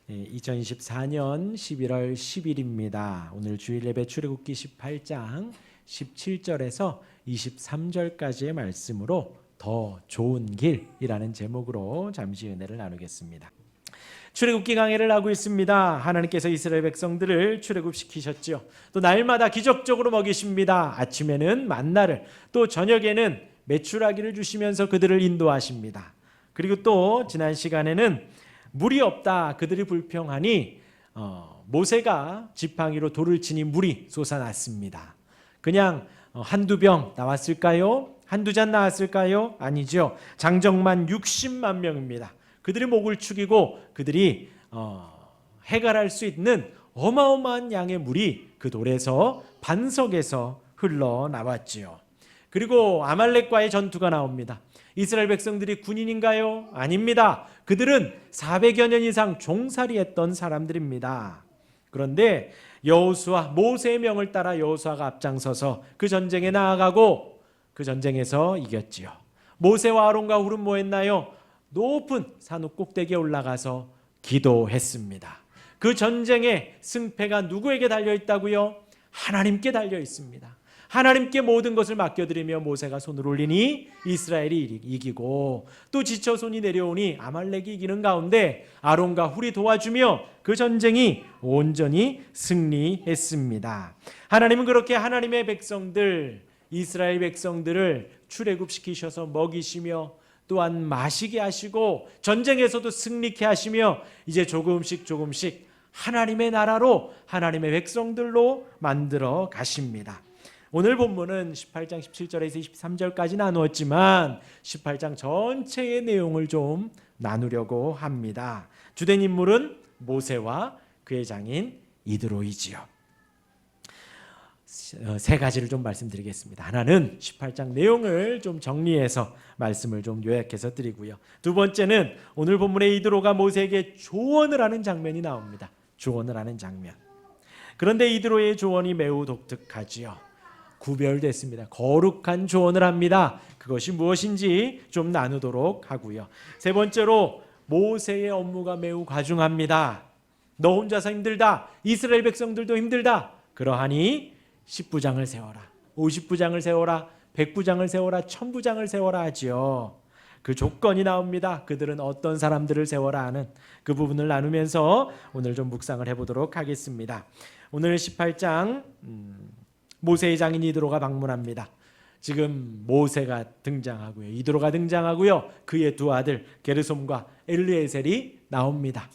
2024년 11월 10일입니다. 오늘 주일 예배 출애굽기 18장 17절에서 23절까지의 말씀으로 더 좋은 길이라는 제목으로 잠시 은혜를 나누겠습니다. 출애굽기 강해를 하고 있습니다. 하나님께서 이스라엘 백성들을 출애굽시키셨지요. 또 날마다 기적적으로 먹이십니다. 아침에는 만나를, 또 저녁에는 메추라기를 주시면서 그들을 인도하십니다. 그리고 또 지난 시간에는 물이 없다, 그들이 불평하니 모세가 지팡이로 돌을 치니 물이 솟아났습니다. 그냥 한두 병 나왔을까요? 한두 잔 나왔을까요? 아니죠. 장정만 60만 명입니다. 그들이 목을 축이고 그들이 해갈할 수 있는 어마어마한 양의 물이 그 돌에서 반석에서 흘러나왔지요. 그리고 아말렉과의 전투가 나옵니다. 이스라엘 백성들이 군인인가요? 아닙니다. 그들은 400여 년 이상 종살이했던 사람들입니다. 그런데 여호수아, 모세의 명을 따라 여호수아가 앞장서서 그 전쟁에 나아가고 그 전쟁에서 이겼지요. 모세와 아론과 훌은 뭐 했나요? 높은 산업 꼭대기에 올라가서 기도했습니다. 그 전쟁의 승패가 누구에게 달려 있다고요? 하나님께 달려 있습니다. 하나님께 모든 것을 맡겨드리며 모세가 손을 올리니 이스라엘이 이기고, 또 지쳐 손이 내려오니 아말렉이 이기는 가운데 아론과 훌이 도와주며 그 전쟁이 온전히 승리했습니다. 하나님은 그렇게 하나님의 백성들, 이스라엘 백성들을 출애굽시키셔서 먹이시며 또한 마시게 하시고 전쟁에서도 승리케 하시며 이제 조금씩 하나님의 나라로, 하나님의 백성들로 만들어 가십니다. 오늘 본문은 18장 17절에서 23절까지 나누었지만 18장 전체의 내용을 좀 나누려고 합니다. 주된 인물은 모세와 그의 장인 이드로이지요. 세 가지를 좀 말씀드리겠습니다. 하나는 18장 내용을 좀 정리해서 말씀을 좀 요약해서 드리고요. 두 번째는 오늘 본문에 이드로가 모세에게 조언을 하는 장면이 나옵니다. 조언을 하는 장면. 그런데 이드로의 조언이 매우 독특하지요. 구별됐습니다. 거룩한 조언을 합니다. 그것이 무엇인지 좀 나누도록 하고요. 세 번째로 모세의 업무가 매우 과중합니다. 너 혼자서 힘들다. 이스라엘 백성들도 힘들다. 그러하니 10부장을 세워라. 50부장을 세워라. 100부장을 세워라. 1000부장을 세워라 하지요. 그 조건이 나옵니다. 그들은 어떤 사람들을 세워라 하는 그 부분을 나누면서 오늘 좀 묵상을 해보도록 하겠습니다. 오늘 18장 모세의 장인 이드로가 방문합니다. 지금 모세가 등장하고요, 이드로가 등장하고요, 그의 두 아들 게르솜과 엘르에셀이 나옵니다.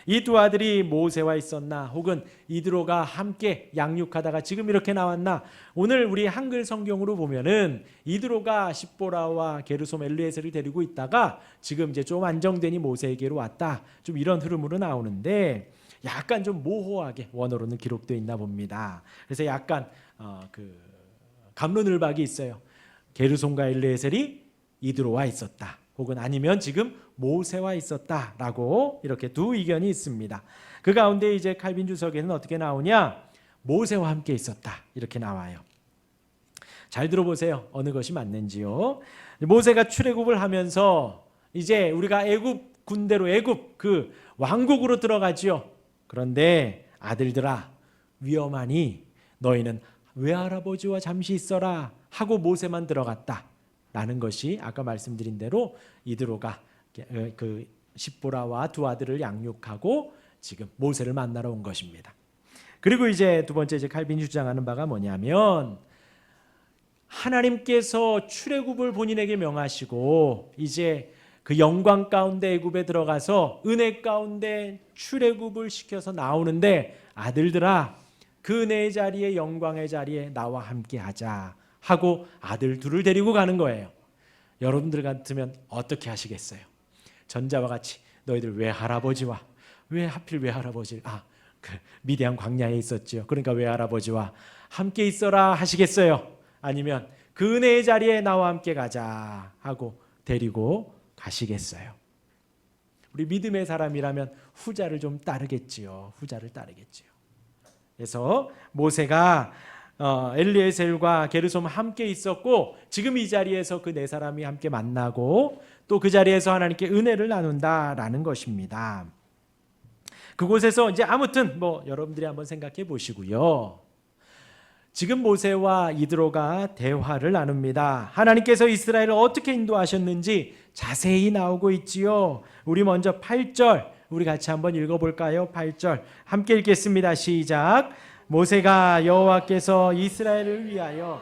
이 두 아들이 모세와 있었나, 혹은 이드로가 함께 양육하다가 지금 이렇게 나왔나? 오늘 우리 한글 성경으로 보면은 이드로가 십보라와 게르솜, 엘르에셀을 데리고 있다가 지금 이제 좀 안정되니 모세에게로 왔다, 좀 이런 흐름으로 나오는데 약간 좀 모호하게 원어로는 기록되어 있나 봅니다. 그래서 약간 그 갑론을박이 있어요. 게르솜과 엘르에셀이 이드로와 있었다, 혹은 아니면 지금 모세와 있었다라고 이렇게 두 의견이 있습니다. 그 가운데 이제 칼빈 주석에는 어떻게 나오냐? 모세와 함께 있었다, 이렇게 나와요. 잘 들어보세요. 어느 것이 맞는지요. 모세가 출애굽을 하면서 이제 우리가 애굽 군대로, 애굽 그 왕국으로 들어가지요. 그런데 아들들아, 위험하니 너희는 외할아버지와 잠시 있어라 하고 모세만 들어갔다라는 것이 아까 말씀드린 대로 이드로가 그 십보라와 두 아들을 양육하고 지금 모세를 만나러 온 것입니다. 그리고 이제 두 번째, 이제 칼빈이 주장하는 바가 뭐냐면, 하나님께서 출애굽을 본인에게 명하시고 이제 그 영광 가운데 애굽에 들어가서 은혜 가운데 출애굽을 시켜서 나오는데, 아들들아, 그 은혜의 자리에, 영광의 자리에 나와 함께 하자 하고 아들 둘을 데리고 가는 거예요. 여러분들 같으면 어떻게 하시겠어요? 전자와 같이 너희들 외할아버지와, 왜 하필 외할아버지를, 그 미디안 광야에 있었죠. 그러니까 외할아버지와 함께 있어라 하시겠어요? 아니면 그 은혜의 자리에 나와 함께 가자 하고 데리고 가시겠어요? 우리 믿음의 사람이라면 후자를 좀 따르겠지요. 후자를 따르겠지요. 그래서 모세가 엘리에셀과 게르솜 함께 있었고, 지금 이 자리에서 그 네 사람이 함께 만나고 또 그 자리에서 하나님께 은혜를 나눈다라는 것입니다. 그곳에서 이제 아무튼 뭐 여러분들이 한번 생각해 보시고요. 지금 모세와 이드로가 대화를 나눕니다. 하나님께서 이스라엘을 어떻게 인도하셨는지 자세히 나오고 있지요. 우리 먼저 8절 우리 같이 한번 읽어볼까요? 8절 함께 읽겠습니다. 시작. 모세가 여호와께서 이스라엘을 위하여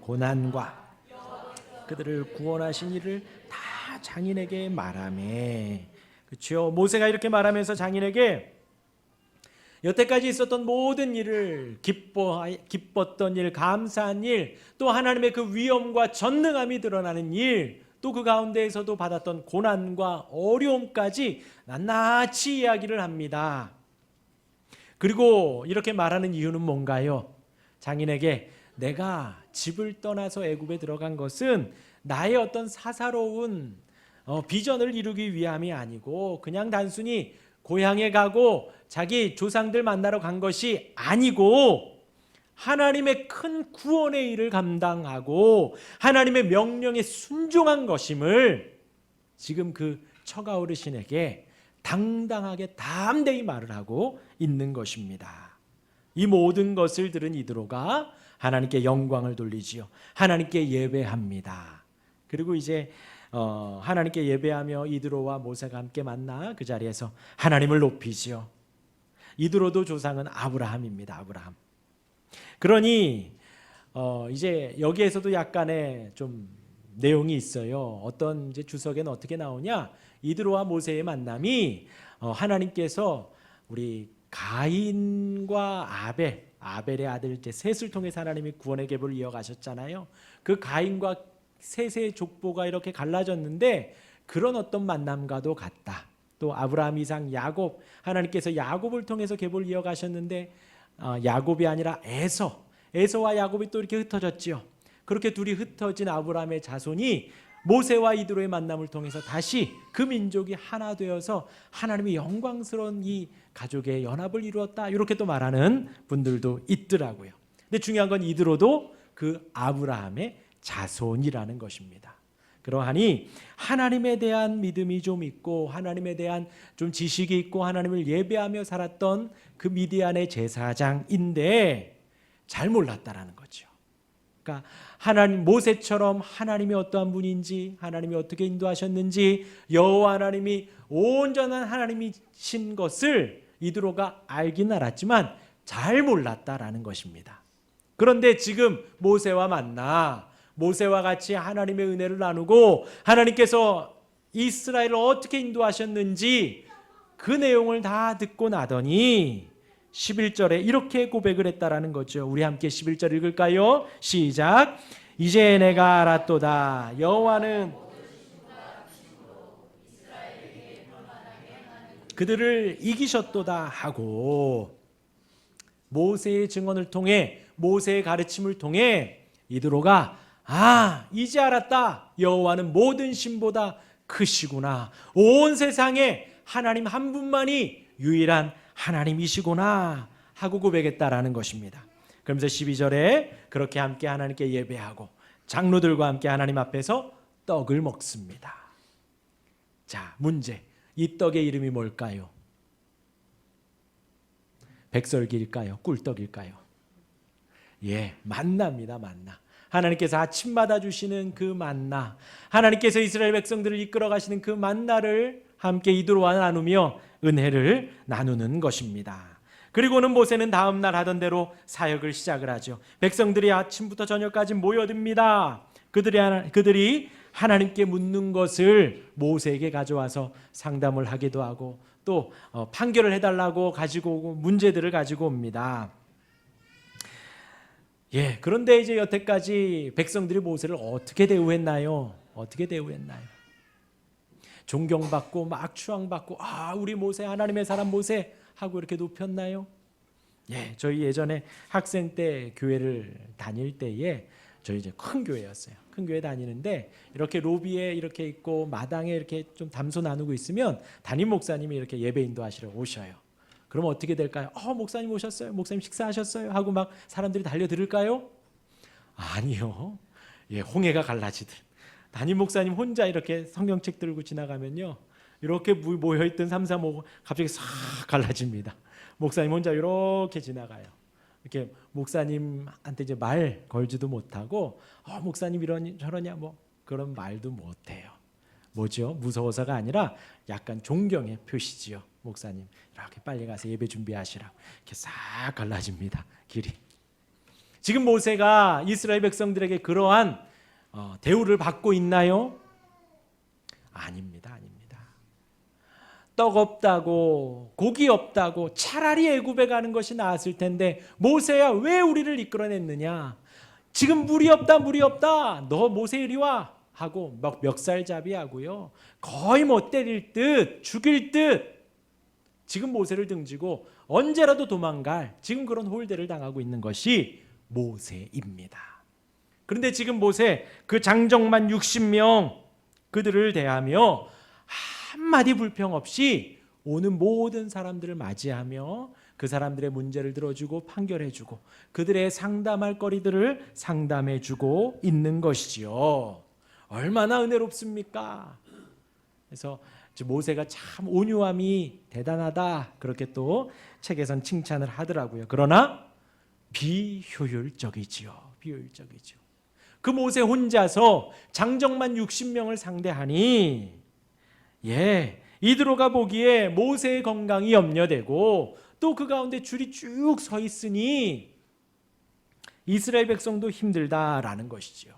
고난과 그들을 구원하신 일을 다 장인에게 말하매. 그렇죠? 모세가 이렇게 말하면서 장인에게 여태까지 있었던 모든 일을 기뻤던 일, 감사한 일, 또 하나님의 그 위엄과 전능함이 드러나는 일, 또 그 가운데에서도 받았던 고난과 어려움까지 낱낱이 이야기를 합니다. 그리고 이렇게 말하는 이유는 뭔가요? 장인에게 내가 집을 떠나서 애굽에 들어간 것은 나의 어떤 사사로운 비전을 이루기 위함이 아니고 그냥 단순히 고향에 가고 자기 조상들 만나러 간 것이 아니고 하나님의 큰 구원의 일을 감당하고 하나님의 명령에 순종한 것임을 지금 그 처가 어르신에게 당당하게 담대히 말을 하고 있는 것입니다. 이 모든 것을 들은 이드로가 하나님께 영광을 돌리지요. 하나님께 예배합니다. 그리고 이제 하나님께 예배하며 이드로와 모세가 함께 만나 그 자리에서 하나님을 높이지요. 이드로도 조상은 아브라함입니다. 아브라함. 그러니 이제 여기에서도 약간의 좀 내용이 있어요. 어떤 이제 주석에는 어떻게 나오냐? 이드로와 모세의 만남이 하나님께서 우리 가인과 아벨의 아들 이제 셋을 통해서 하나님이 구원의 계보를 이어가셨잖아요. 그 가인과 셋의 족보가 이렇게 갈라졌는데 그런 어떤 만남과도 같다. 또 아브라함, 이삭, 야곱, 하나님께서 야곱을 통해서 계보를 이어가셨는데 야곱이 아니라 에서와 야곱이 또 이렇게 흩어졌지요. 그렇게 둘이 흩어진 아브라함의 자손이 모세와 이드로의 만남을 통해서 다시 그 민족이 하나 되어서 하나님의 영광스러운 이 가족의 연합을 이루었다. 이렇게 또 말하는 분들도 있더라고요. 근데 중요한 건 이드로도 그 아브라함의 자손이라는 것입니다. 그러하니 하나님에 대한 믿음이 좀 있고 하나님에 대한 좀 지식이 있고 하나님을 예배하며 살았던 그 미디안의 제사장인데 잘 몰랐다라는 거죠. 그러니까 하나님 모세처럼 하나님이 어떠한 분인지 하나님이 어떻게 인도하셨는지 여호와 하나님이 온전한 하나님이신 것을 이드로가 알긴 알았지만 잘 몰랐다라는 것입니다. 그런데 지금 모세와 만나 모세와 같이 하나님의 은혜를 나누고 하나님께서 이스라엘을 어떻게 인도하셨는지 그 내용을 다 듣고 나더니 11절에 이렇게 고백을 했다라는 거죠. 우리 함께 11절 읽을까요? 시작. 이제 내가 알았도다. 여호와는 그들을 이기셨도다 하고 모세의 증언을 통해 모세의 가르침을 통해 이드로가 이제 알았다. 여호와는 모든 신보다 크시구나. 온 세상에 하나님 한 분만이 유일한 하나님이시구나 하고 고백했다라는 것입니다. 그러면서 12절에 그렇게 함께 하나님께 예배하고 장로들과 함께 하나님 앞에서 떡을 먹습니다. 자, 문제. 이 떡의 이름이 뭘까요? 백설기일까요? 꿀떡일까요? 예, 만나입니다. 만나. 하나님께서 아침마다 주시는 그 만나, 하나님께서 이스라엘 백성들을 이끌어 가시는 그 만나를 함께 이드로와 나누며 은혜를 나누는 것입니다. 그리고는 모세는 다음 날 하던 대로 사역을 시작을 하죠. 백성들이 아침부터 저녁까지 모여듭니다. 그들이 하나님께 묻는 것을 모세에게 가져와서 상담을 하기도 하고 또 판결을 해달라고 가지고 오고 문제들을 가지고 옵니다. 예, 그런데 이제 여태까지 백성들이 모세를 어떻게 대우했나요? 어떻게 대우했나요? 존경받고 막 추앙받고 우리 모세 하나님의 사람 모세 하고 이렇게 높였나요? 예, 저희 예전에 학생 때 교회를 다닐 때에 저희 이제 큰 교회였어요. 큰 교회 다니는데 이렇게 로비에 이렇게 있고 마당에 이렇게 좀 담소 나누고 있으면 담임 목사님이 이렇게 예배 인도하시러 오셔요. 그러면 어떻게 될까요? 목사님 오셨어요? 목사님 식사하셨어요? 하고 막 사람들이 달려들을까요? 아니요. 예, 홍해가 갈라지듯 담임 목사님 혼자 이렇게 성경책 들고 지나가면요, 이렇게 모여있던 3, 4, 5 갑자기 싹 갈라집니다. 목사님 혼자 이렇게 지나가요. 이렇게 목사님한테 이제 말 걸지도 못하고 목사님 이러니 저러냐 뭐 그런 말도 못해요. 뭐죠? 무서워서가 아니라 약간 존경의 표시지요. 목사님 이렇게 빨리 가서 예배 준비하시라고 이렇게 싹 갈라집니다. 길이. 지금 모세가 이스라엘 백성들에게 그러한 대우를 받고 있나요? 아닙니다. 아닙니다. 떡 없다고 고기 없다고 차라리 애굽에 가는 것이 나았을 텐데 모세야 왜 우리를 이끌어냈느냐? 지금 물이 없다 물이 없다 너 모세 이리 와 하고 멱살잡이하고요. 거의 못 때릴 듯 죽일 듯 지금 모세를 등지고 언제라도 도망갈 지금 그런 홀대를 당하고 있는 것이 모세입니다. 그런데 지금 모세 그 장정만 60명 그들을 대하며 한마디 불평 없이 오는 모든 사람들을 맞이하며 그 사람들의 문제를 들어주고 판결해주고 그들의 상담할 거리들을 상담해주고 있는 것이지요. 얼마나 은혜롭습니까? 그래서 모세가 참 온유함이 대단하다 그렇게 또 책에선 칭찬을 하더라고요. 그러나 비효율적이지요. 비효율적이죠. 그 모세 혼자서 장정만 60명을 상대하니 이드로가 보기에 모세의 건강이 염려되고 또 그 가운데 줄이 쭉 서 있으니 이스라엘 백성도 힘들다라는 것이죠.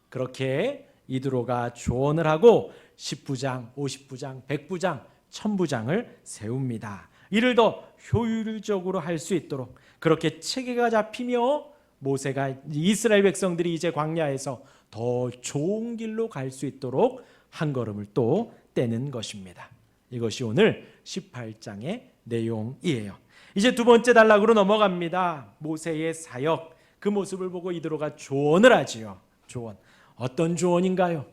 그렇게 이드로가 조언을 하고 10부장, 50부장, 100부장, 1000부장을 세웁니다. 이를 더 효율적으로 할 수 있도록 그렇게 체계가 잡히며 모세가 이스라엘 백성들이 이제 광야에서 더 좋은 길로 갈 수 있도록 한 걸음을 또 떼는 것입니다. 이것이 오늘 18장의 내용이에요. 이제 두 번째 단락으로 넘어갑니다. 모세의 사역, 그 모습을 보고 이드로가 조언을 하지요. 조언. 어떤 조언인가요?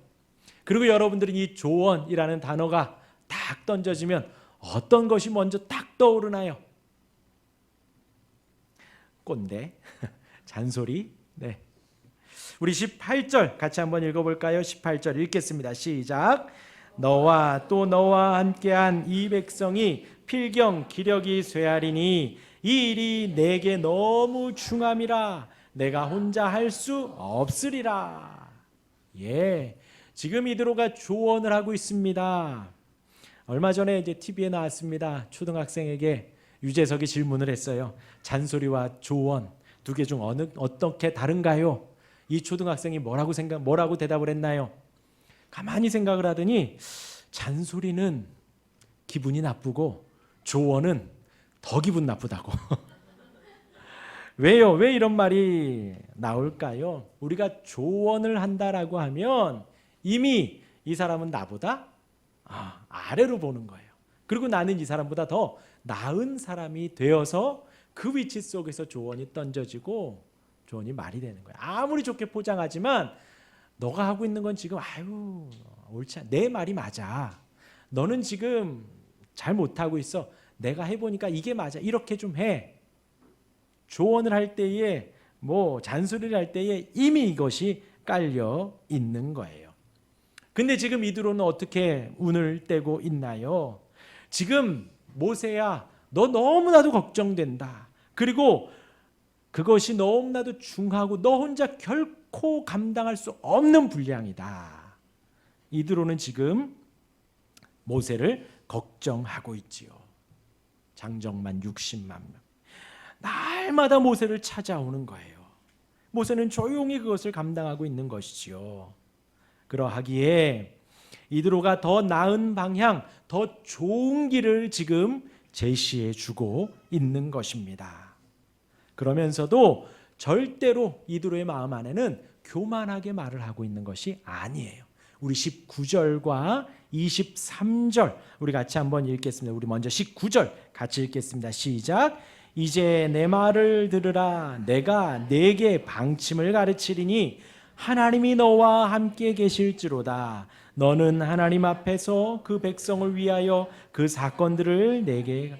그리고 여러분들은 이 조언이라는 단어가 딱 던져지면 어떤 것이 먼저 딱 떠오르나요? 꼰대, 잔소리. 네. 우리 18절 같이 한번 읽어볼까요? 18절 읽겠습니다. 시작. 너와 또 너와 함께한 이 백성이 필경 기력이 쇠하리니 이 일이 내게 너무 중함이라 내가 혼자 할 수 없으리라. 지금 이드로가 조언을 하고 있습니다. 얼마 전에 이제 TV에 나왔습니다. 초등학생에게 유재석이 질문을 했어요. 잔소리와 조언 두 개 중 어떻게 다른가요? 이 초등학생이 뭐라고 대답을 했나요? 가만히 생각을 하더니 잔소리는 기분이 나쁘고 조언은 더 기분 나쁘다고. 왜요? 왜 이런 말이 나올까요? 우리가 조언을 한다라고 하면 이미 이 사람은 나보다 아래로 보는 거예요. 그리고 나는 이 사람보다 더 나은 사람이 되어서 그 위치 속에서 조언이 던져지고 조언이 말이 되는 거예요. 아무리 좋게 포장하지만 너가 하고 있는 건 지금 옳지 않아. 내 말이 맞아. 너는 지금 잘 못하고 있어. 내가 해보니까 이게 맞아. 이렇게 좀 해. 조언을 할 때에 잔소리를 할 때에 이미 이것이 깔려 있는 거예요. 근데 지금 이드로는 어떻게 운을 떼고 있나요? 지금 모세야 너 너무나도 걱정된다. 그리고 그것이 너무나도 중하고 너 혼자 결코 감당할 수 없는 분량이다. 이드로는 지금 모세를 걱정하고 있지요. 장정만 60만 명. 날마다 모세를 찾아오는 거예요. 모세는 조용히 그것을 감당하고 있는 것이지요. 그러하기에 이드로가 더 나은 방향, 더 좋은 길을 지금 제시해 주고 있는 것입니다. 그러면서도 절대로 이드로의 마음 안에는 교만하게 말을 하고 있는 것이 아니에요. 우리 19절과 23절 우리 같이 한번 읽겠습니다. 우리 먼저 19절 같이 읽겠습니다. 시작. 이제 내 말을 들으라. 내가 네게 방침을 가르치리니 하나님이 너와 함께 계실지로다. 너는 하나님 앞에서 그 백성을 위하여 그 사건들을 내게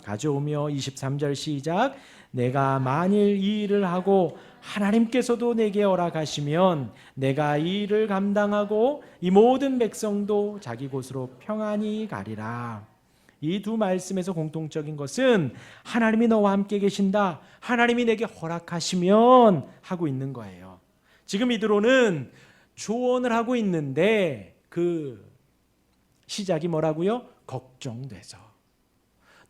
가져오며 23절 시작. 내가 만일 이 일을 하고 하나님께서도 내게 허락하시면 내가 이 일을 감당하고 이 모든 백성도 자기 곳으로 평안히 가리라. 이 두 말씀에서 공통적인 것은 하나님이 너와 함께 계신다, 하나님이 내게 허락하시면 하고 있는 거예요. 지금 이드로는 조언을 하고 있는데 그 시작이 뭐라고요? 걱정돼서.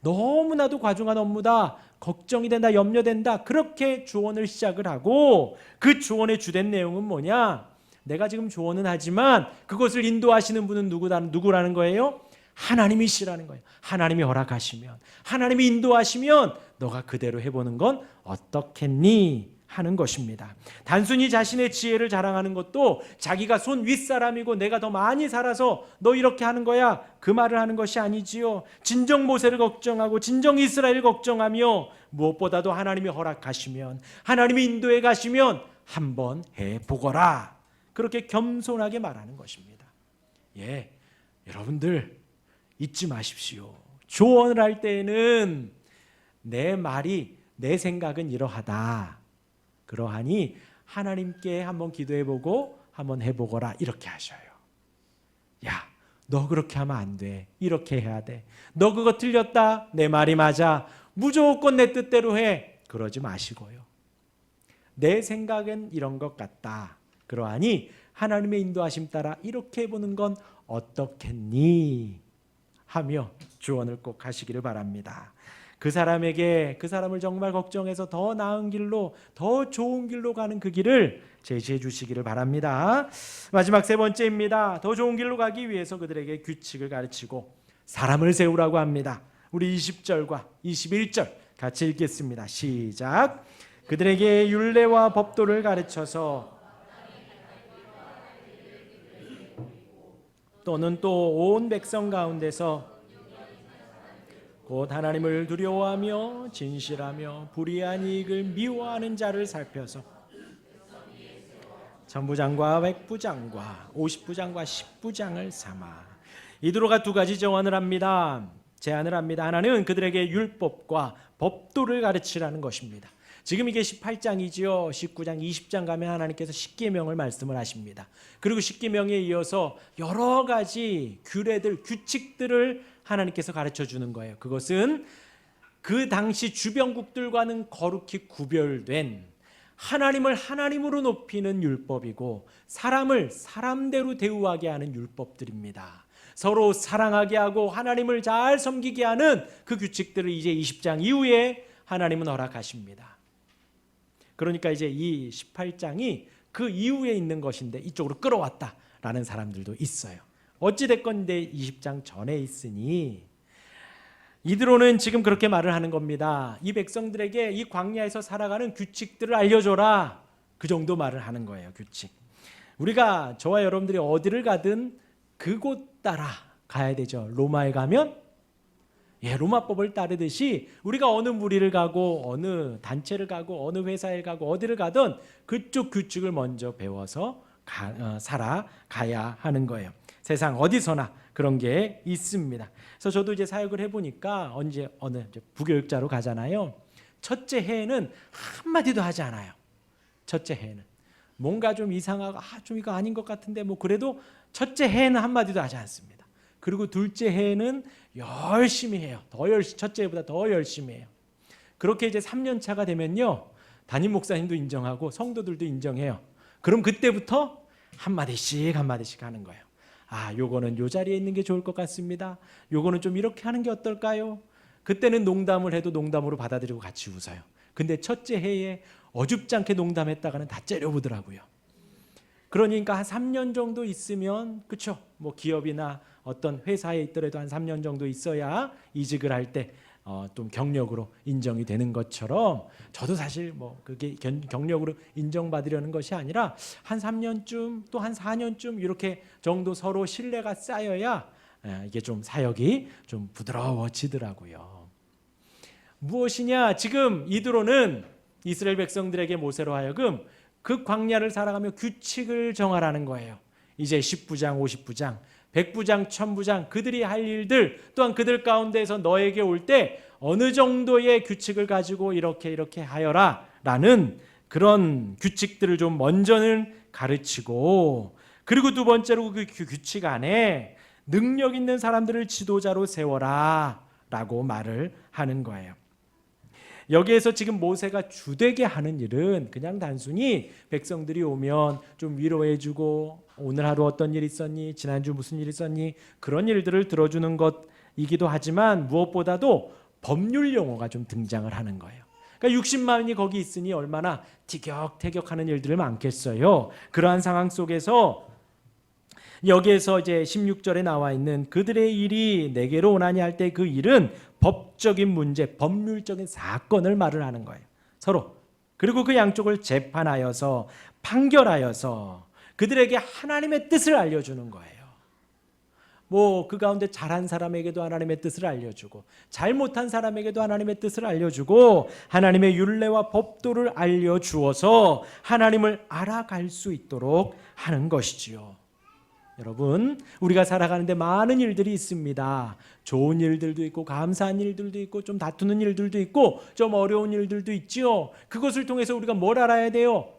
너무나도 과중한 업무다, 걱정이 된다, 염려된다, 그렇게 조언을 시작을 하고 그 조언의 주된 내용은 뭐냐? 내가 지금 조언은 하지만 그것을 인도하시는 분은 누구라는 거예요? 하나님이시라는 거예요. 하나님이 허락하시면, 하나님이 인도하시면 너가 그대로 해보는 건 어떻겠니? 하는 것입니다. 단순히 자신의 지혜를 자랑하는 것도 자기가 손 윗사람이고 내가 더 많이 살아서 너 이렇게 하는 거야, 그 말을 하는 것이 아니지요. 진정 모세를 걱정하고 진정 이스라엘을 걱정하며 무엇보다도 하나님이 허락하시면, 하나님이 인도해 가시면 한번 해보거라, 그렇게 겸손하게 말하는 것입니다. 예, 여러분들 잊지 마십시오. 조언을 할 때에는 내 말이, 내 생각은 이러하다, 그러하니 하나님께 한번 기도해보고 한번 해보거라, 이렇게 하셔요. 야, 너 그렇게 하면 안 돼, 이렇게 해야 돼. 너 그거 틀렸다, 내 말이 맞아, 무조건 내 뜻대로 해, 그러지 마시고요. 내 생각은 이런 것 같다, 그러하니 하나님의 인도하심 따라 이렇게 해보는 건 어떻겠니? 하며 조언을 꼭 하시기를 바랍니다. 그 사람에게, 그 사람을 정말 걱정해서 더 나은 길로, 더 좋은 길로 가는 그 길을 제시해 주시기를 바랍니다. 마지막 세 번째입니다. 더 좋은 길로 가기 위해서 그들에게 규칙을 가르치고 사람을 세우라고 합니다. 우리 20절과 21절 같이 읽겠습니다. 시작. 그들에게 율례와 법도를 가르쳐서 또는 또 온 백성 가운데서 곧 하나님을 두려워하며 진실하며 불의한 이익을 미워하는 자를 살펴서 천부장과 백부장과 50부장과 10부장을 삼아. 이드로가 두 가지 제안을 합니다. 하나는 그들에게 율법과 법도를 가르치라는 것입니다. 지금 이게 18장이지요. 19장, 20장 가면 하나님께서 십계명을 말씀을 하십니다. 그리고 십계명에 이어서 여러 가지 규례들, 규칙들을 하나님께서 가르쳐 주는 거예요. 그것은 그 당시 주변국들과는 거룩히 구별된 하나님을 하나님으로 높이는 율법이고 사람을 사람대로 대우하게 하는 율법들입니다. 서로 사랑하게 하고 하나님을 잘 섬기게 하는 그 규칙들을 이제 20장 이후에 하나님은 허락하십니다. 그러니까 이제 이 18장이 그 이후에 있는 것인데 이쪽으로 끌어왔다라는 사람들도 있어요. 어찌됐건 20장 전에 있으니 이드로는 지금 그렇게 말을 하는 겁니다. 이 백성들에게 이 광야에서 살아가는 규칙들을 알려줘라, 그 정도 말을 하는 거예요. 규칙. 우리가, 저와 여러분들이 어디를 가든 그곳 따라 가야 되죠. 로마에 가면 로마법을 따르듯이 우리가 어느 무리를 가고 어느 단체를 가고 어느 회사에 가고 어디를 가든 그쪽 규칙을 먼저 배워서 살아가야 하는 거예요. 세상 어디서나 그런 게 있습니다. 그래서 저도 이제 사역을 해보니까 어느 부교육자로 가잖아요. 첫째 해에는 한마디도 하지 않아요. 첫째 해에는 뭔가 좀 이상하고 좀 이거 아닌 것 같은데 뭐 그래도 첫째 해에는 한마디도 하지 않습니다. 그리고 둘째 해에는 열심히 해요. 첫째 해보다 더 열심히 해요. 그렇게 이제 3년 차가 되면요, 담임 목사님도 인정하고 성도들도 인정해요. 그럼 그때부터 한마디씩 하는 거예요. 요거는 요 자리에 있는 게 좋을 것 같습니다. 요거는 좀 이렇게 하는 게 어떨까요? 그때는 농담을 해도 농담으로 받아들이고 같이 웃어요. 근데 첫째 해에 어줍지 않게 농담했다가는 다 째려보더라고요. 그러니까 한 3년 정도 있으면, 그렇죠? 뭐 기업이나 어떤 회사에 있더라도 한 3년 정도 있어야 이직을 할 때 좀 경력으로 인정이 되는 것처럼, 저도 사실 뭐 그게 경력으로 인정받으려는 것이 아니라 한 3년쯤 또 한 4년쯤 이렇게 정도 서로 신뢰가 쌓여야 이게 좀 사역이 좀 부드러워지더라고요. 무엇이냐? 지금 이드로는 이스라엘 백성들에게 모세로 하여금 그 광야를 살아가며 규칙을 정하라는 거예요. 이제 10부장, 50부장, 100부장, 1000부장, 그들이 할 일들, 또한 그들 가운데에서 너에게 올 때 어느 정도의 규칙을 가지고 이렇게 하여라 라는 그런 규칙들을 좀 먼저는 가르치고, 그리고 두 번째로 그 규칙 안에 능력 있는 사람들을 지도자로 세워라 라고 말을 하는 거예요. 여기에서 지금 모세가 주되게 하는 일은 그냥 단순히 백성들이 오면 좀 위로해주고 오늘 하루 어떤 일 있었니? 지난주 무슨 일 있었니? 그런 일들을 들어주는 것이기도 하지만 무엇보다도 법률 용어가 좀 등장을 하는 거예요. 그러니까 60만이 거기 있으니 얼마나 티격태격하는 일들을 많겠어요. 그러한 상황 속에서 여기에서 이제 16절에 나와 있는 그들의 일이 내게로 오나니 할 때 그 일은 법적인 문제, 법률적인 사건을 말을 하는 거예요. 서로. 그리고 그 양쪽을 재판하여서 판결하여서 그들에게 하나님의 뜻을 알려주는 거예요. 뭐 그 가운데 잘한 사람에게도 하나님의 뜻을 알려주고 잘못한 사람에게도 하나님의 뜻을 알려주고 하나님의 율례와 법도를 알려주어서 하나님을 알아갈 수 있도록 하는 것이지요. 여러분, 우리가 살아가는데 많은 일들이 있습니다. 좋은 일들도 있고 감사한 일들도 있고 좀 다투는 일들도 있고 좀 어려운 일들도 있지요. 그것을 통해서 우리가 뭘 알아야 돼요?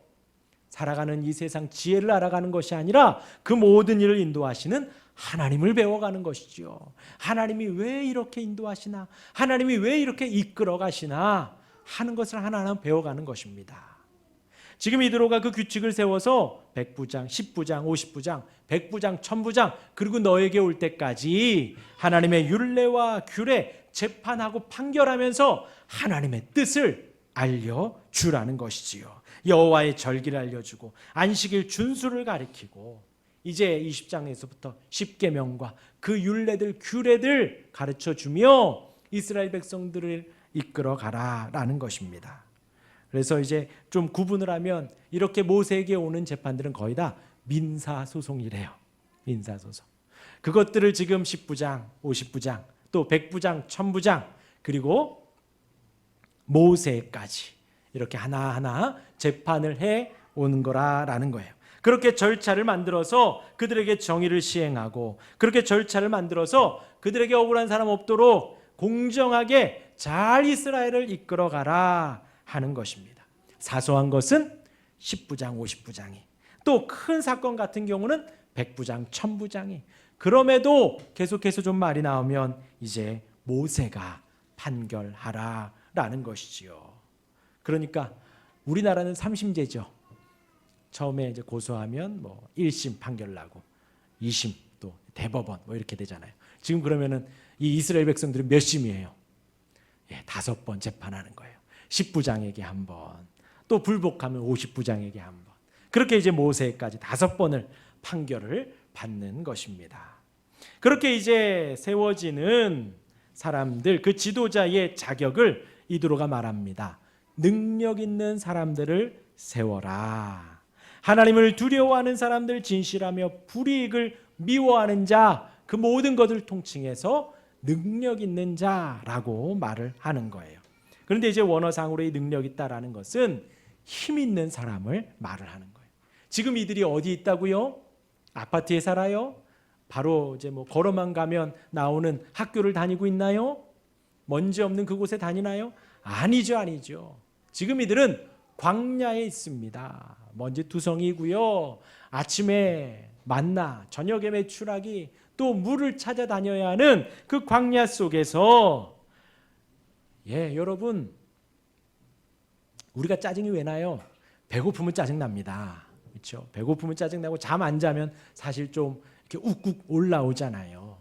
살아가는 이 세상 지혜를 알아가는 것이 아니라 그 모든 일을 인도하시는 하나님을 배워가는 것이지요. 하나님이 왜 이렇게 인도하시나? 하나님이 왜 이렇게 이끌어 가시나? 하는 것을 하나하나 배워가는 것입니다. 지금 이드로가 그 규칙을 세워서 100부장, 10부장, 50부장, 100부장, 1000부장 그리고 너에게 올 때까지 하나님의 율례와 규례 재판하고 판결하면서 하나님의 뜻을 알려주라는 것이지요. 여호와의 절기를 알려주고 안식일 준수를 가리키고 이제 20장에서부터 십계명과 그 율례들 규례들 가르쳐주며 이스라엘 백성들을 이끌어 가라라는 것입니다. 그래서 이제 좀 구분을 하면 이렇게 모세에게 오는 재판들은 거의 다 민사소송이래요. 민사소송. 그것들을 지금 10부장, 50부장, 또 100부장, 1000부장 그리고 모세까지 이렇게 하나하나 재판을 해 오는 거라는 거예요. 그렇게 절차를 만들어서 그들에게 정의를 시행하고 그렇게 절차를 만들어서 그들에게 억울한 사람 없도록 공정하게 잘 이스라엘을 이끌어가라 하는 것입니다. 사소한 것은 10부장, 50부장이 또 큰 사건 같은 경우는 100부장, 1000부장이 그럼에도 계속해서 좀 말이 나오면 이제 모세가 판결하라라는 것이지요. 그러니까 우리나라는 3심제죠. 처음에 이제 고소하면 뭐 1심 판결 나고 2심 또 대법원 뭐 이렇게 되잖아요. 지금 그러면은 이 이스라엘 백성들은 몇 심이에요? 5번 재판하는 거예요. 10부장에게 한 번, 또 불복하면 50부장에게 한 번. 그렇게 이제 모세까지 5번을 판결을 받는 것입니다. 그렇게 이제 세워지는 사람들, 그 지도자의 자격을 이드로가 말합니다. 능력 있는 사람들을 세워라. 하나님을 두려워하는 사람들, 진실하며 불이익을 미워하는 자, 그 모든 것을 통칭해서 능력 있는 자라고 말을 하는 거예요. 그런데 이제 원어상으로의 능력 있다라는 것은 힘 있는 사람을 말을 하는 거예요. 지금 이들이 어디 있다고요? 아파트에 살아요? 바로 이제 뭐 걸어만 가면 나오는 학교를 다니고 있나요? 먼지 없는 그곳에 다니나요? 아니죠. 지금 이들은 광야에 있습니다. 먼지 투성이고요. 아침에 만나, 저녁에 메추라기, 또 물을 찾아다녀야 하는 그 광야 속에서 여러분 우리가 짜증이 왜 나요? 배고프면 짜증납니다. 그렇죠? 배고프면 짜증나고 잠 안 자면 사실 좀 이렇게 욱욱 올라오잖아요.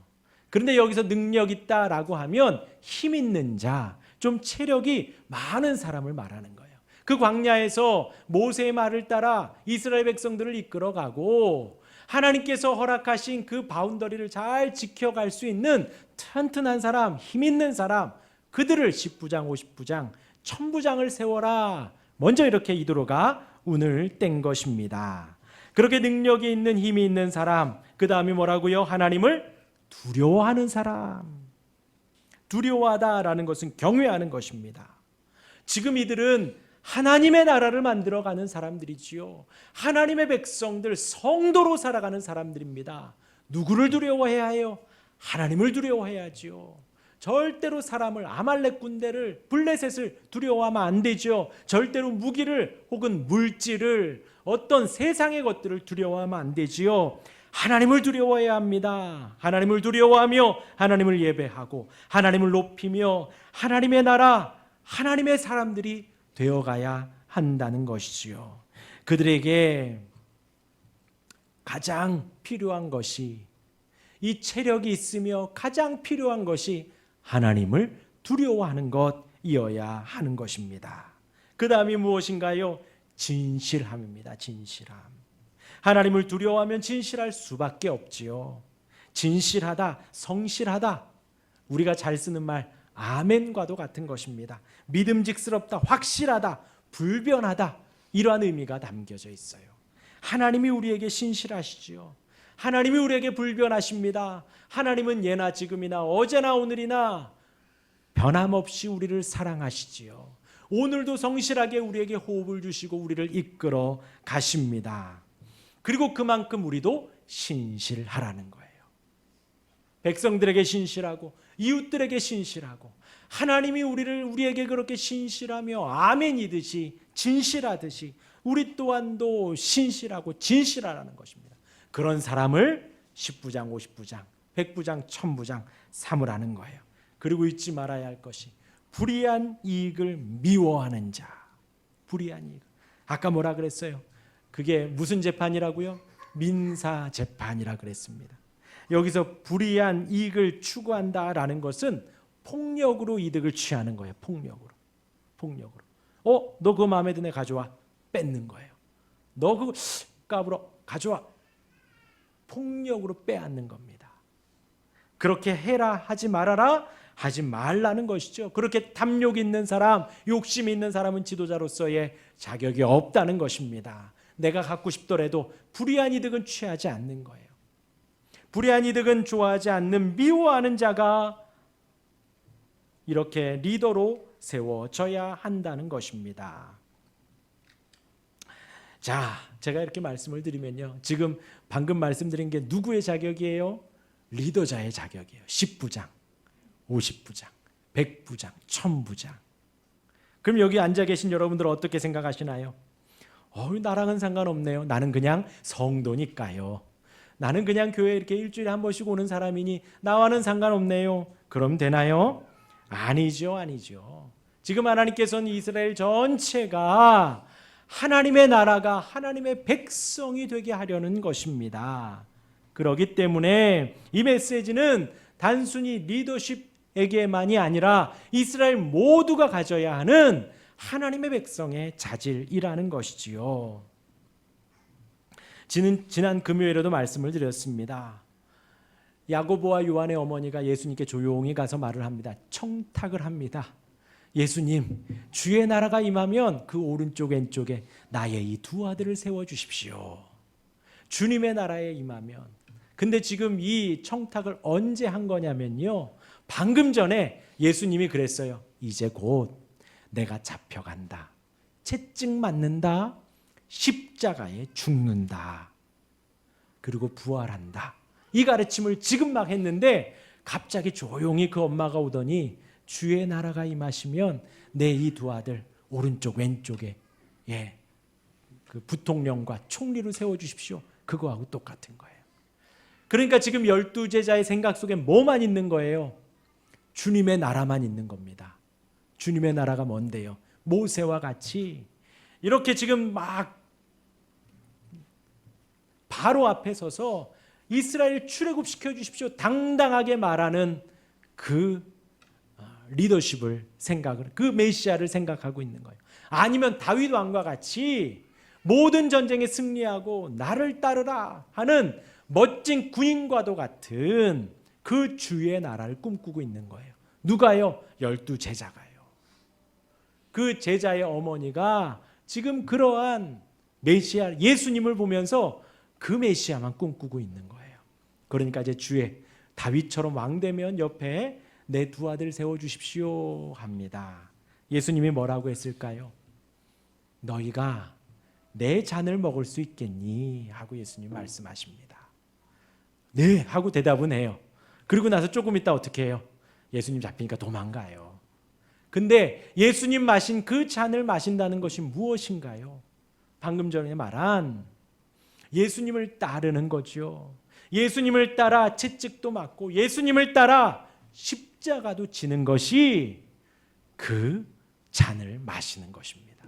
그런데 여기서 능력 있다라고 하면 힘 있는 자, 좀 체력이 많은 사람을 말하는 거예요. 그 광야에서 모세의 말을 따라 이스라엘 백성들을 이끌어가고 하나님께서 허락하신 그 바운더리를 잘 지켜갈 수 있는 튼튼한 사람, 힘 있는 사람, 그들을 10부장, 50부장, 1000부장을 세워라. 먼저 이렇게 이드로가 운을 뗀 것입니다. 그렇게 능력이 있는 힘이 있는 사람, 그 다음이 뭐라고요? 하나님을 두려워하는 사람. 두려워하다라는 것은 경외하는 것입니다. 지금 이들은 하나님의 나라를 만들어가는 사람들이지요. 하나님의 백성들, 성도로 살아가는 사람들입니다. 누구를 두려워해야 해요? 하나님을 두려워해야지요. 절대로 사람을, 아말렉 군대를, 블레셋을 두려워하면 안 되죠. 절대로 무기를 혹은 물질을, 어떤 세상의 것들을 두려워하면 안 되지요. 하나님을 두려워해야 합니다. 하나님을 두려워하며 하나님을 예배하고 하나님을 높이며 하나님의 나라, 하나님의 사람들이 되어가야 한다는 것이지요. 그들에게 가장 필요한 것이, 이 체력이 있으며 가장 필요한 것이 하나님을 두려워하는 것이어야 하는 것입니다. 그 다음이 무엇인가요? 진실함입니다. 진실함. 하나님을 두려워하면 진실할 수밖에 없지요. 진실하다, 성실하다, 우리가 잘 쓰는 말 아멘과도 같은 것입니다. 믿음직스럽다, 확실하다, 불변하다, 이러한 의미가 담겨져 있어요. 하나님이 우리에게 신실하시지요. 하나님이 우리에게 불변하십니다. 하나님은 예나 지금이나 어제나 오늘이나 변함없이 우리를 사랑하시지요. 오늘도 성실하게 우리에게 호흡을 주시고 우리를 이끌어 가십니다. 그리고 그만큼 우리도 신실하라는 거예요. 백성들에게 신실하고 이웃들에게 신실하고 하나님이 우리에게 그렇게 신실하며 아멘이듯이 진실하듯이 우리 또한도 신실하고 진실하라는 것입니다. 그런 사람을 10부장, 50부장, 100부장, 1000부장 삼으라는 거예요. 그리고 잊지 말아야 할 것이 불의한 이익을 미워하는 자. 불의한 이익. 아까 뭐라 그랬어요? 그게 무슨 재판이라고요? 민사 재판이라 그랬습니다. 여기서 불의한 이익을 추구한다라는 것은 폭력으로 이득을 취하는 거예요. 폭력으로. 너 그거 마음에 드네, 가져와. 뺏는 거예요. 너 그거 까불어, 가져와. 폭력으로 빼앗는 겁니다. 그렇게 해라, 하지 말아라, 하지 말라는 것이죠. 그렇게 탐욕 있는 사람, 욕심 있는 사람은 지도자로서의 자격이 없다는 것입니다. 내가 갖고 싶더라도 불의한 이득은 취하지 않는 거예요. 불의한 이득은 좋아하지 않는, 미워하는 자가 이렇게 리더로 세워져야 한다는 것입니다. 자, 제가 이렇게 말씀을 드리면요, 지금 방금 말씀드린 게 누구의 자격이에요? 리더자의 자격이에요. 10부장, 50부장, 100부장, 1000부장. 그럼 여기 앉아 계신 여러분들 어떻게 생각하시나요? 나랑은 상관없네요. 나는 그냥 성도니까요. 나는 그냥 교회 이렇게 일주일에 한 번씩 오는 사람이니 나와는 상관없네요. 그럼 되나요? 아니죠. 지금 하나님께서는 이스라엘 전체가 하나님의 나라가 하나님의 백성이 되게 하려는 것입니다. 그렇기 때문에 이 메시지는 단순히 리더십에게만이 아니라 이스라엘 모두가 가져야 하는 하나님의 백성의 자질이라는 것이지요. 지난 금요일에도 말씀을 드렸습니다. 야고보와 요한의 어머니가 예수님께 조용히 가서 말을 합니다. 청탁을 합니다. 예수님, 주의 나라가 임하면 그 오른쪽 왼쪽에 나의 이 두 아들을 세워주십시오. 주님의 나라에 임하면. 근데 지금 이 청탁을 언제 한 거냐면요, 방금 전에 예수님이 그랬어요. 이제 곧 내가 잡혀간다, 채찍 맞는다, 십자가에 죽는다, 그리고 부활한다, 이 가르침을 지금 막 했는데 갑자기 조용히 그 엄마가 오더니 주의 나라가 임하시면 내 이 두 아들 오른쪽 왼쪽에 그 부통령과 총리를 세워주십시오. 그거하고 똑같은 거예요. 그러니까 지금 12제자의 생각 속에 뭐만 있는 거예요? 주님의 나라만 있는 겁니다. 주님의 나라가 뭔데요? 모세와 같이 이렇게 지금 막 바로 앞에 서서 이스라엘 출애굽시켜 주십시오, 당당하게 말하는 그 리더십을 그 메시아를 생각하고 있는 거예요. 아니면 다윗 왕과 같이 모든 전쟁에 승리하고 나를 따르라 하는 멋진 군인과도 같은 그 주의 나라를 꿈꾸고 있는 거예요. 누가요? 12제자가요. 그 제자의 어머니가 지금 그러한 메시아 예수님을 보면서 그 메시아만 꿈꾸고 있는 거예요. 그러니까 이제 다윗처럼 왕 되면 옆에 내 두 아들 세워주십시오 합니다. 예수님이 뭐라고 했을까요? 너희가 내 잔을 먹을 수 있겠니? 하고 예수님 말씀하십니다. 네 하고 대답은 해요. 그리고 나서 조금 있다 어떻게 해요? 예수님 잡히니까 도망가요. 근데 예수님 마신 그 잔을 마신다는 것이 무엇인가요? 방금 전에 말한 예수님을 따르는 거죠. 예수님을 따라 채찍도 맞고 예수님을 따라 십자가도 지는 것이 그 잔을 마시는 것입니다.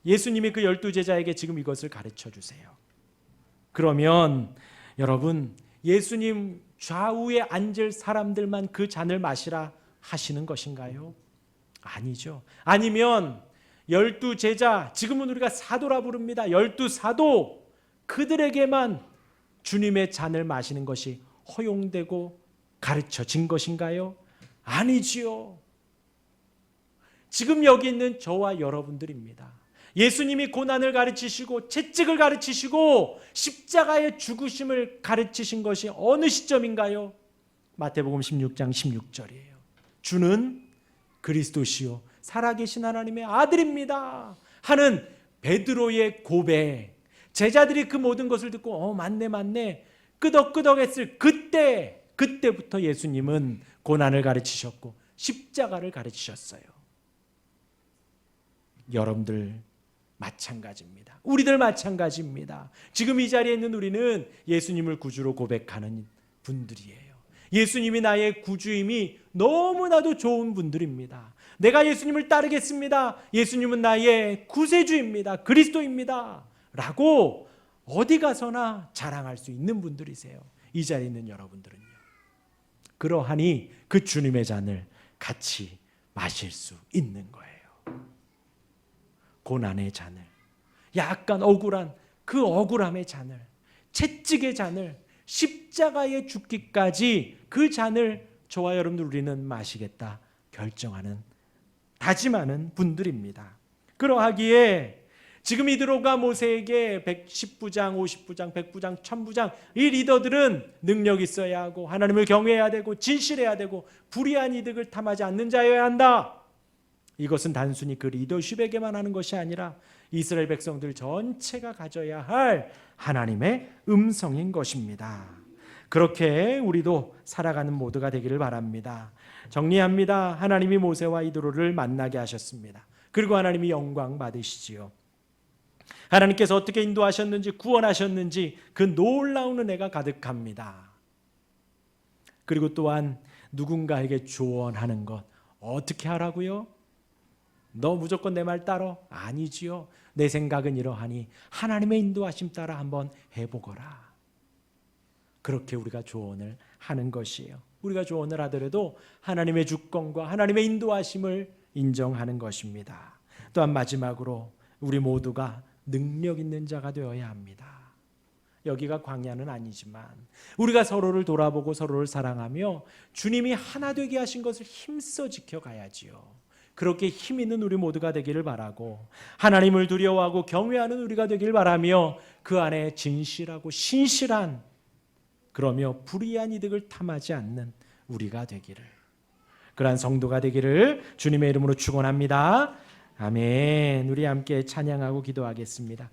예수님이 그 12제자에게 지금 이것을 가르쳐 주세요. 그러면 여러분, 예수님 좌우에 앉을 사람들만 그 잔을 마시라 하시는 것인가요? 아니죠. 아니면 12제자, 지금은 우리가 사도라 부릅니다. 12사도, 그들에게만 주님의 잔을 마시는 것이 허용되고 가르쳐진 것인가요? 아니지요. 지금 여기 있는 저와 여러분들입니다. 예수님이 고난을 가르치시고 채찍을 가르치시고 십자가의 죽으심을 가르치신 것이 어느 시점인가요? 마태복음 16장 16절이에요. 주는 그리스도시요 살아계신 하나님의 아들입니다 하는 베드로의 고백. 제자들이 그 모든 것을 듣고 맞네 끄덕끄덕했을 그때부터 예수님은 고난을 가르치셨고 십자가를 가르치셨어요. 여러분들 마찬가지입니다. 우리들 마찬가지입니다. 지금 이 자리에 있는 우리는 예수님을 구주로 고백하는 분들이에요. 예수님이 나의 구주임이 너무나도 좋은 분들입니다. 내가 예수님을 따르겠습니다. 예수님은 나의 구세주입니다. 그리스도입니다. 라고 어디 가서나 자랑할 수 있는 분들이세요. 이 자리에 있는 여러분들은요. 그러하니 그 주님의 잔을 같이 마실 수 있는 거예요. 고난의 잔을, 약간 억울한 그 억울함의 잔을, 채찍의 잔을, 십자가에 죽기까지 그 잔을 저와 여러분들 우리는 마시겠다 결정하는, 다짐하는 분들입니다. 그러하기에 지금 이드로가 모세에게 110부장, 50부장, 100부장, 1000부장 이 리더들은 능력 있어야 하고 하나님을 경외해야 되고 진실해야 되고 불의한 이득을 탐하지 않는 자여야 한다. 이것은 단순히 그 리더십에게만 하는 것이 아니라 이스라엘 백성들 전체가 가져야 할 하나님의 음성인 것입니다. 그렇게 우리도 살아가는 모두가 되기를 바랍니다. 정리합니다. 하나님이 모세와 이드로를 만나게 하셨습니다. 그리고 하나님이 영광 받으시지요. 하나님께서 어떻게 인도하셨는지 구원하셨는지 그 놀라운 은혜가 가득합니다. 그리고 또한 누군가에게 조언하는 것 어떻게 하라고요? 너 무조건 내 말 따라? 아니지요. 내 생각은 이러하니 하나님의 인도하심 따라 한번 해보거라. 그렇게 우리가 조언을 하는 것이에요. 우리가 조언을 하더라도 하나님의 주권과 하나님의 인도하심을 인정하는 것입니다. 또한 마지막으로 우리 모두가 능력 있는 자가 되어야 합니다. 여기가 광야는 아니지만 우리가 서로를 돌아보고 서로를 사랑하며 주님이 하나 되게 하신 것을 힘써 지켜가야지요. 그렇게 힘 있는 우리 모두가 되기를 바라고 하나님을 두려워하고 경외하는 우리가 되기를 바라며 그 안에 진실하고 신실한, 그러며 불의한 이득을 탐하지 않는 우리가 되기를, 그러한 성도가 되기를 주님의 이름으로 축원합니다. 아멘. 우리 함께 찬양하고 기도하겠습니다.